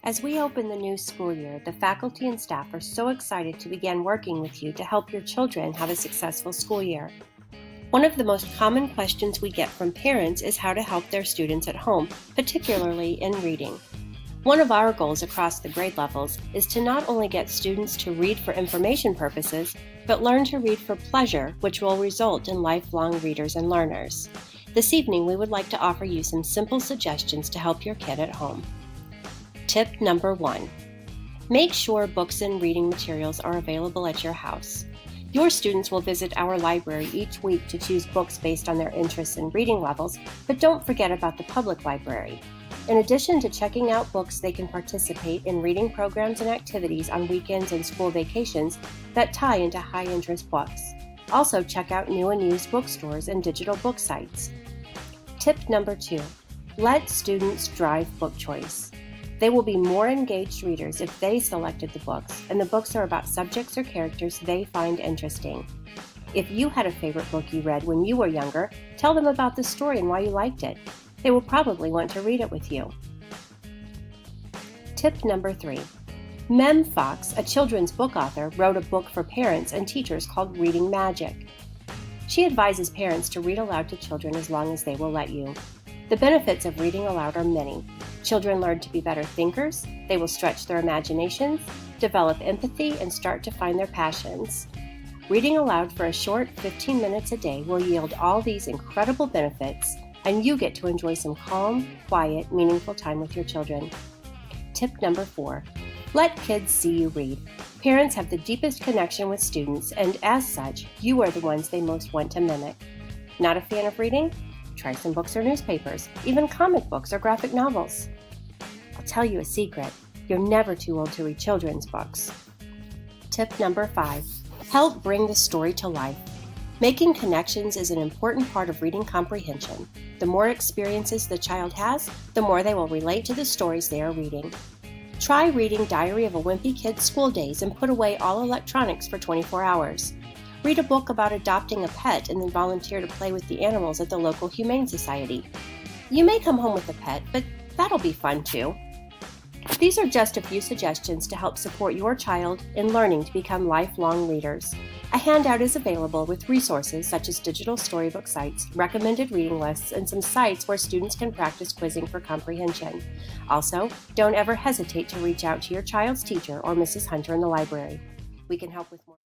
As we open the new school year, the faculty and staff are so excited to begin working with you to help your children have a successful school year. One of the most common questions we get from parents is how to help their students at home, particularly in reading. One of our goals across the grade levels is to not only get students to read for information purposes, but learn to read for pleasure, which will result in lifelong readers and learners. This evening, we would like to offer you some simple suggestions to help your kid at home. Tip number 1. Make sure books and reading materials are available at your house. Your students will visit our library each week to choose books based on their interests and reading levels, but don't forget about the public library. In addition to checking out books, they can participate in reading programs and activities on weekends and school vacations that tie into high-interest books. Also, check out new and used bookstores and digital book sites. Tip number 2. Let students drive book choice. They will be more engaged readers if they selected the books, and the books are about subjects or characters they find interesting. If you had a favorite book you read when you were younger, tell them about the story and why you liked it. They will probably want to read it with you. Tip number 3. Mem Fox, a children's book author, wrote a book for parents and teachers called Reading Magic. She advises parents to read aloud to children as long as they will let you. The benefits of reading aloud are many. Children learn to be better thinkers, they will stretch their imaginations, develop empathy, and start to find their passions. Reading aloud for a short 15 minutes a day will yield all these incredible benefits, and you get to enjoy some calm, quiet, meaningful time with your children. Tip number 4. Let kids see you read. Parents have the deepest connection with students, and as such, you are the ones they most want to mimic. Not a fan of reading? Try some books or newspapers, even comic books or graphic novels. I'll tell you a secret, you're never too old to read children's books. Tip number 5. Help bring the story to life. Making connections is an important part of reading comprehension. The more experiences the child has, the more they will relate to the stories they are reading. Try reading Diary of a Wimpy Kid's School Days and put away all electronics for 24 hours. Read a book about adopting a pet and then volunteer to play with the animals at the local Humane Society. You may come home with a pet, but that'll be fun too. These are just a few suggestions to help support your child in learning to become lifelong readers. A handout is available with resources such as digital storybook sites, recommended reading lists, and some sites where students can practice quizzing for comprehension. Also, don't ever hesitate to reach out to your child's teacher or Mrs. Hunter in the library. We can help with more.